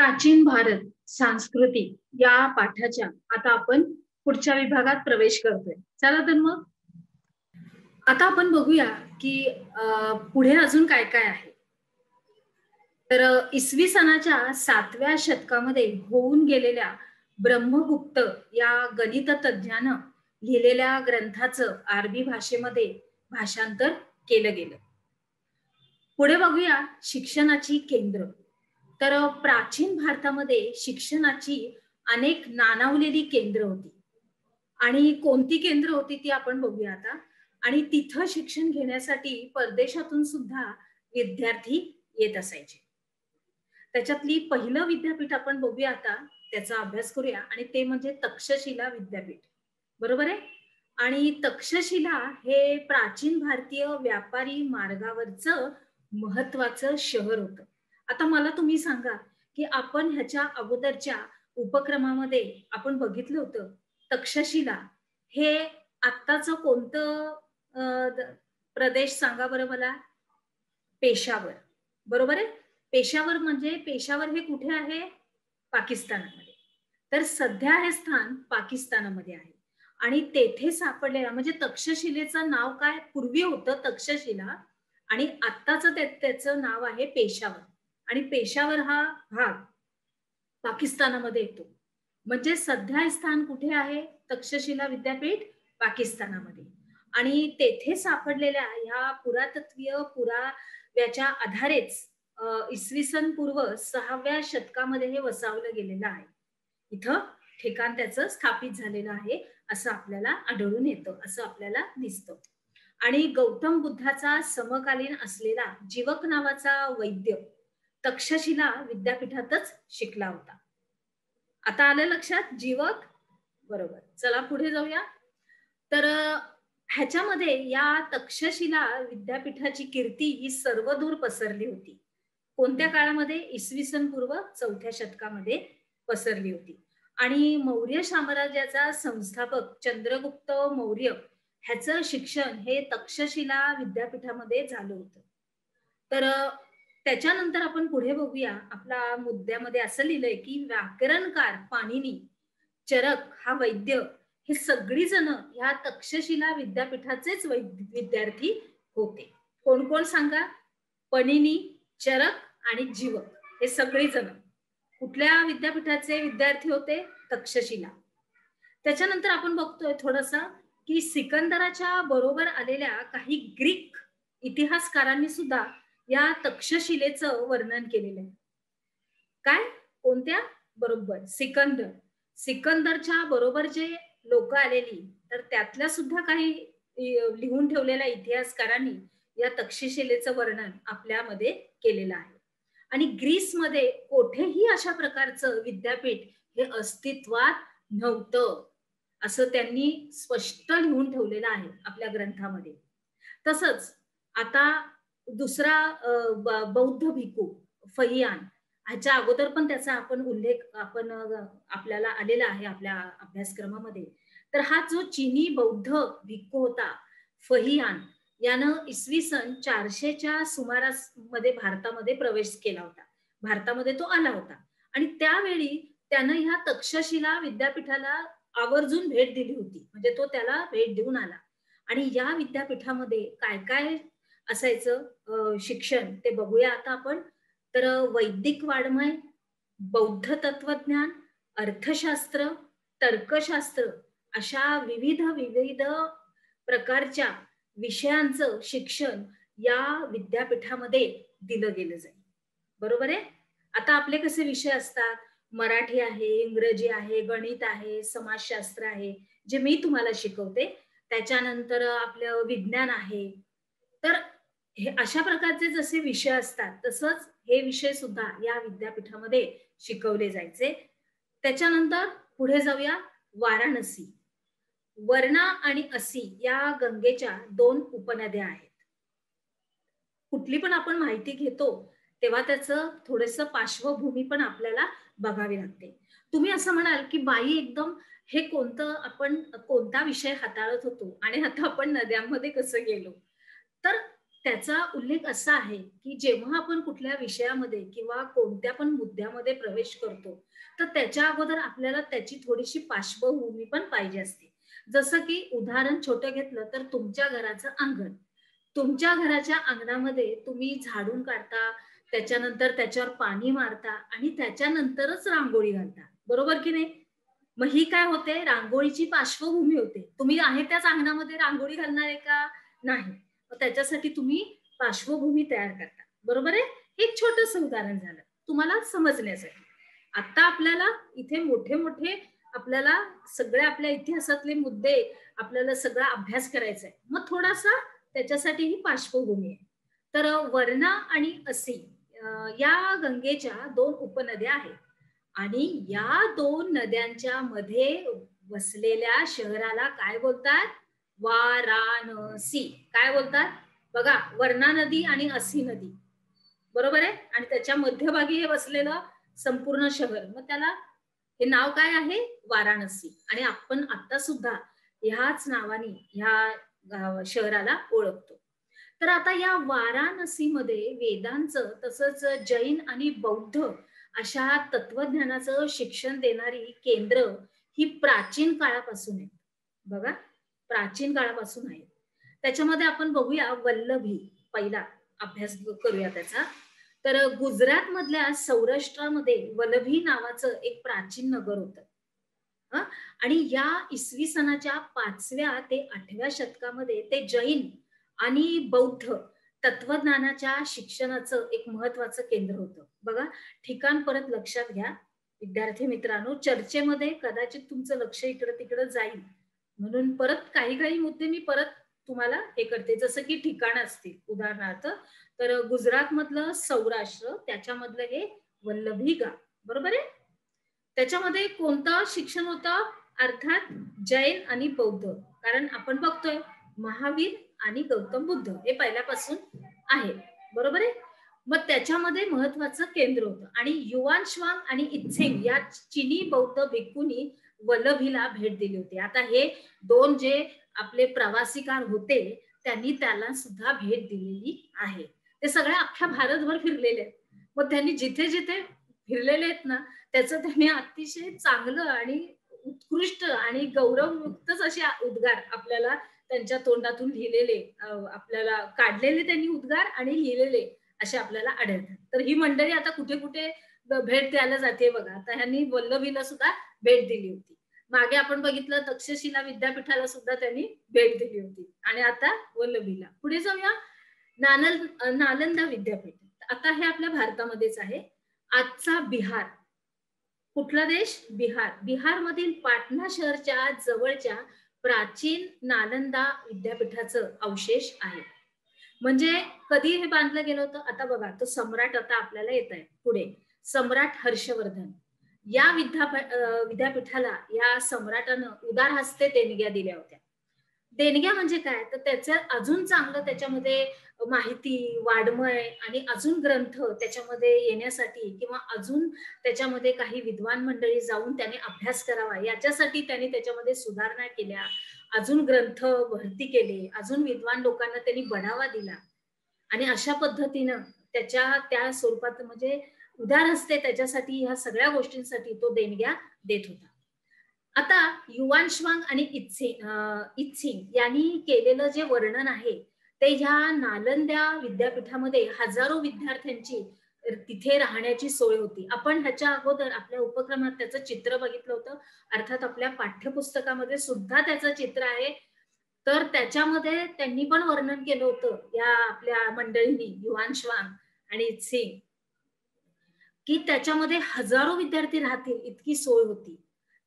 प्राचीन भारत संस्कृती या पाठाच्या आता आपण पुढच्या विभागात प्रवेश करतोय. चला तर मग आता आपण बघूया की पुढे अजून काय काय आहे. तर इसवी सनाच्या 7व्या शतकामध्ये होऊन गेलेल्या ब्रह्मगुप्त या गणित तज्ञानं लिहिलेल्या ग्रंथाचं अरबी भाषेमध्ये भाषांतर केलं गेलं. पुढे बघूया शिक्षणाची केंद्र. तर प्राचीन भारतामध्ये शिक्षणाची अनेक नानावलेली केंद्र होती आणि कोणती केंद्र होती ती आपण बघूया आता. आणि तिथं शिक्षण घेण्यासाठी परदेशातून सुद्धा विद्यार्थी येत असायचे. त्याच्यातली पहिलं विद्यापीठ आपण बघूया आता, त्याचा अभ्यास करूया आणि ते म्हणजे तक्षशिला विद्यापीठ. बरोबर आहे. आणि तक्षशिला हे प्राचीन भारतीय व्यापारी मार्गावरचं महत्वाचं शहर होतं. आता मला तुम्ही सांगा की आपण ह्याच्या अगोदरच्या उपक्रमामध्ये आपण बघितलं होतं तक्षशिला हे आत्ताचं कोणतं प्रदेश सांगा बरं मला? पेशावर. बरोबर आहे. पेशावर म्हणजे पेशावर हे कुठे आहे? पाकिस्तानामध्ये. तर सध्या हे स्थान पाकिस्तानामध्ये आहे आणि तेथे सापडलेला म्हणजे तक्षशिलेचं नाव काय पूर्वी होतं तक्षशिला आणि आत्ताचं त्याचं नाव आहे पेशावर. आणि पेशावर हा भाग पाकिस्तानामध्ये येतो. म्हणजे सध्या हे स्थान कुठे आहे? तक्षशिला विद्यापीठ पाकिस्तानामध्ये. आणि तेथे सापडलेल्या ह्या पुरातत्वीय पुराव्याच्या आधारेच इसवी सन पूर्व 6व्या शतकामध्ये हे वसावलं गेलेलं आहे. इथं ठिकाण त्याचं स्थापित झालेलं आहे असं आपल्याला आढळून येतं, असं आपल्याला दिसतं. आणि गौतम बुद्धाचा समकालीन असलेला जीवक नावाचा वैद्य तक्षशिला विद्यापीठातच शिकला होता. आता आलं लक्षात जीवक? बरोबर. चला पुढे जाऊया. तर ह्याच्यामध्ये या तक्षशिला विद्यापीठाची कीर्ती ही सर्वदूर पसरली होती. कोणत्या काळामध्ये? इसवी सन पूर्व 4थ्या शतकामध्ये पसरली होती. आणि मौर्य साम्राज्याचा संस्थापक चंद्रगुप्त मौर्य ह्याचं शिक्षण हे तक्षशिला विद्यापीठामध्ये झालं होतं. तर त्याच्यानंतर आपण पुढे बघूया. आपल्या मुद्द्यामध्ये असं लिहिलंय की व्याकरणकार पाणिनी, चरक हा वैद्य हे सगळी जण ह्या तक्षशिला विद्यापीठाचेच विद्यार्थी होते. कोण कोण सांगा? पणिनी, चरक आणि जीवक हे सगळे जण कुठल्या विद्यापीठाचे विद्यार्थी होते? तक्षशिला. त्याच्यानंतर आपण बघतोय थोडंसं की सिकंदराच्या बरोबर आलेल्या काही ग्रीक इतिहासकारांनी सुद्धा या तक्षशिलेचं वर्णन केलेलं आहे. काय? कोणत्या? बरोबर सिकंदर. सिकंदरच्या बरोबर जे लोक आलेली तर त्यातल्या सुद्धा काही लिहून ठेवलेल्या इतिहासकारांनी या तक्षशिलेचं वर्णन आपल्यामध्ये केलेलं आहे. आणि ग्रीसमध्ये कोठेही अशा प्रकारचं विद्यापीठ हे अस्तित्वात नव्हतं असं त्यांनी स्पष्ट लिहून ठेवलेलं आहे आपल्या ग्रंथामध्ये. तसंच आता दुसरा बौद्ध भिक्खू फहियान ह्याच्या अगोदर पण त्याचा आपण उल्लेख आपल्याला आलेला आहे आपल्या अभ्यासक्रमामध्ये. तर हा जो चीनी बौद्ध भिक्खू होता फहियान यानं इसवी सन 400च्या सुमारास मध्ये भारतामध्ये प्रवेश केला होता. भारतामध्ये तो आला होता आणि त्यावेळी त्यानं ह्या तक्षशिला विद्यापीठाला आवर्जून भेट दिली होती. म्हणजे तो त्याला भेट देऊन आला. आणि या विद्यापीठामध्ये काय काय असायचं शिक्षण ते बघूया आता आपण. तर वैदिक वाङ्मय, बौद्ध तत्वज्ञान, अर्थशास्त्र, तर्कशास्त्र अशा विविध प्रकारच्या विषयांचं शिक्षण या विद्यापीठामध्ये दिलं गेलं जाईल. बरोबर आहे. आता आपले कसे विषय असतात? मराठी आहे, इंग्रजी आहे, गणित आहे, समाजशास्त्र आहे जे मी तुम्हाला शिकवते. त्याच्यानंतर आपलं विज्ञान आहे. तर हे अशा प्रकारचे जसे विषय असतात तसंच हे विषय सुद्धा या विद्यापीठामध्ये शिकवले जायचे. त्याच्यानंतर पुढे जाऊया. वाराणसी. वर्णा आणि असी या गंगेच्या 2 उपनद्या आहेत. कुठली पण आपण माहिती घेतो तेव्हा त्याचं थोडंसं पार्श्वभूमी पण आपल्याला बघावी लागते. तुम्ही असं म्हणाल की बाई एकदम हे कोणता विषय हाताळत होतो आणि आता आपण नद्यांमध्ये कसं गेलो? तर त्याचा उल्लेख असा आहे, की जेव्हा आपण कुठल्या विषयामध्ये किंवा कोणत्या पण मुद्द्यामध्ये प्रवेश करतो, तर त्याच्या अगोदर आपल्याला त्याची थोडीशी पार्श्वभूमी पण पाहिजे असते. जसं की उदाहरण छोटं घेतलं तर तुमच्या घराचं अंगण. तुमच्या घराच्या अंगणामध्ये तुम्ही झाडून काढता, त्याच्यानंतर त्याच्यावर पाणी मारता आणि त्याच्यानंतरच रांगोळी घालता. बरोबर की नाही? मग ही काय होते, रांगोळीची पार्श्वभूमी होते. तुम्ही आहे त्याच अंगणामध्ये रांगोळी घालणार आहे का? नाही. मग त्याच्यासाठी तुम्ही पार्श्वभूमी तयार करता. बरोबर आहे? हे एक छोटंसं उदाहरण झालं तुम्हाला समजण्यासाठी. आता आपल्याला इथे मोठे-मोठे आपल्याला सगळे आपल्या इतिहासातले मुद्दे आपल्याला सगळा अभ्यास करायचा आहे. मग थोडासा त्याच्यासाठी ही पार्श्वभूमी आहे. तर वरणा आणि असी या गंगेच्या 2 उपनद्या आहेत. आणि या 2 नद्यांच्या मध्ये वसलेल्या शहराला काय बोलतात? वाराणसी. काय बोलतात? बघा, वर्णा नदी आणि असी नदी. बरोबर आहे? आणि त्याच्या मध्यभागी हे वसलेलं संपूर्ण शहर. मग त्याला हे नाव काय आहे? वाराणसी. आणि आपण आता सुद्धा ह्याच नावाने ह्या शहराला ओळखतो. तर आता या वाराणसीमध्ये वेदांचं तसंच जैन आणि बौद्ध अशा तत्वज्ञानाचं शिक्षण देणारी केंद्र ही प्राचीन काळापासून आहेत. बघा, प्राचीन काळापासून आहेत. त्याच्यामध्ये आपण बघूया वल्लभी, पहिला अभ्यास करूया त्याचा. तर गुजरात मधल्या सौराष्ट्रामध्ये वल्लभी नावाचं एक प्राचीन नगर होतं. आणि या इसवी सनाच्या 5व्या ते 8व्या शतकामध्ये ते जैन आणि बौद्ध तत्वज्ञानाच्या शिक्षणाचं एक महत्वाचं केंद्र होतं. बघा, ठिकाण परत लक्षात घ्या विद्यार्थी मित्रांनो. चर्चेमध्ये कदाचित तुमचं लक्ष इकडं तिकडं जाईल, म्हणून परत काही काही मुद्दे मी परत तुम्हाला हे करते. जसं की ठिकाण असतील, उदाहरणार्थ तर गुजरात मधलं सौराष्ट्र, त्याच्यामधलं हे वल्लभी गाव. बरोबर आहे? त्याच्यामध्ये कोणतं शिक्षण होतं? अर्थात जैन आणि बौद्ध. कारण आपण बघतोय महावीर आणि गौतम बुद्ध हे पहिल्यापासून आहे. बरोबर आहे? मग त्याच्यामध्ये महत्वाचं केंद्र होतं. आणि युवान श्वांग आणि इत्सेंग या चिनी बौद्ध भिक्खूंनी वल्लभीला भेट दिली होती. आता हे 2 जे आपले प्रवासीकार होते, त्यांनी त्याला सुद्धा भेट दिलेली आहे. ते सगळ्या अख्ख्या भारतभर फिरलेले आहेत. मग त्यांनी जिथे जिथे फिरलेले आहेत ना, त्याचं त्यांनी अतिशय चांगलं आणि उत्कृष्ट आणि गौरवयुक्तच असे उद्गार आपल्याला त्यांच्या तोंडातून लिहिलेले आपल्याला काढलेले त्यांनी उद्गार आणि लिहिलेले असे आपल्याला आढळतात. तर ही मंडळी आता कुठे कुठे भेट द्यायला जाते बघा. आता ह्यांनी वल्लभीला सुद्धा भेट दिली होती. मागे आपण बघितलं तक्षशिला विद्यापीठाला सुद्धा त्यांनी भेट दिली होती आणि आता वल्लभीला. पुढे जाऊया. नालंदा विद्यापीठ. आता हे आपल्या भारतामध्येच आहे. आजचा बिहार. कुठला देश? बिहार. बिहारमधील पाटणा शहरच्या जवळच्या प्राचीन नालंदा विद्यापीठाचं अवशेष आहे. म्हणजे कधी हे बांधलं गेलं होतं? आता बघा, तो सम्राट आता आपल्याला येत आहे पुढे. सम्राट हर्षवर्धन या विद्यापीठाला या सम्राटानं उदार हस्ते देणग्या दिल्या होत्या. देणग्या म्हणजे काय? तर त्याचं अजून चांगलं त्याच्यामध्ये माहिती, वाङ्मय आणि अजून ग्रंथ त्याच्यामध्ये येण्यासाठी किंवा अजून त्याच्यामध्ये काही विद्वान मंडळी जाऊन त्याने अभ्यास करावा याच्यासाठी त्याने त्याच्यामध्ये सुधारणा केल्या. अजून ग्रंथ भरती केले, अजून विद्वान लोकांना त्यांनी बढावा दिला आणि अशा पद्धतीनं त्या स्वरूपात म्हणजे उदार हस्ते त्याच्यासाठी ह्या सगळ्या गोष्टींसाठी तो देणग्या देत होता. आता युवान श्वांग आणि इत्सिंग यांनी केलेलं जे वर्णन आहे ते ह्या नालंदा विद्यापीठामध्ये हजारो विद्यार्थ्यांची तिथे राहण्याची सोय होती. आपण ह्याच्या अगोदर आपल्या उपक्रमात त्याचं चित्र बघितलं होतं. अर्थात आपल्या पाठ्यपुस्तकामध्ये सुद्धा त्याचं चित्र आहे. तर त्याच्यामध्ये त्यांनी पण वर्णन केलं होतं या आपल्या मंडळींनी युवान श्वांग आणि इत्सिंग, की त्याच्यामध्ये हजारो विद्यार्थी राहतील इतकी सोय होती.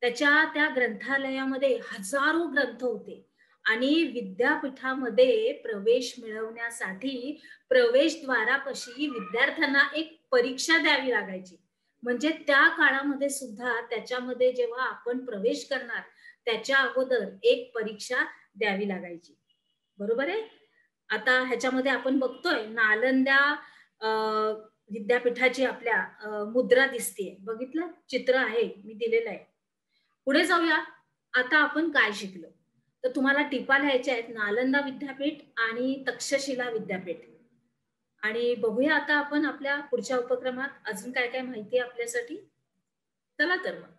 त्या ग्रंथालयामध्ये हजारो ग्रंथ होते आणि विद्यापीठामध्ये प्रवेश मिळवण्यासाठी प्रवेशद्वारापाशी विद्यार्थ्यांना एक परीक्षा द्यावी लागायची. म्हणजे त्या काळामध्ये सुद्धा त्याच्यामध्ये जेव्हा आपण प्रवेश करणार त्याच्या अगोदर एक परीक्षा द्यावी लागायची. बरोबर आहे? आता ह्याच्यामध्ये आपण बघतोय नालंदा विद्यापीठाची आपल्या मुद्रा दिसतेय. बघितलं? चित्र आहे, मी दिलेलं आहे. पुढे जाऊया. आता आपण काय शिकलो? तर तुम्हाला टिपा लिहायच्या आहेत नालंदा विद्यापीठ आणि तक्षशिला विद्यापीठ. आणि बघूया आता आपण आपल्या पुढच्या उपक्रमात अजून काय काय माहिती आहे आपल्यासाठी. चला तर मग.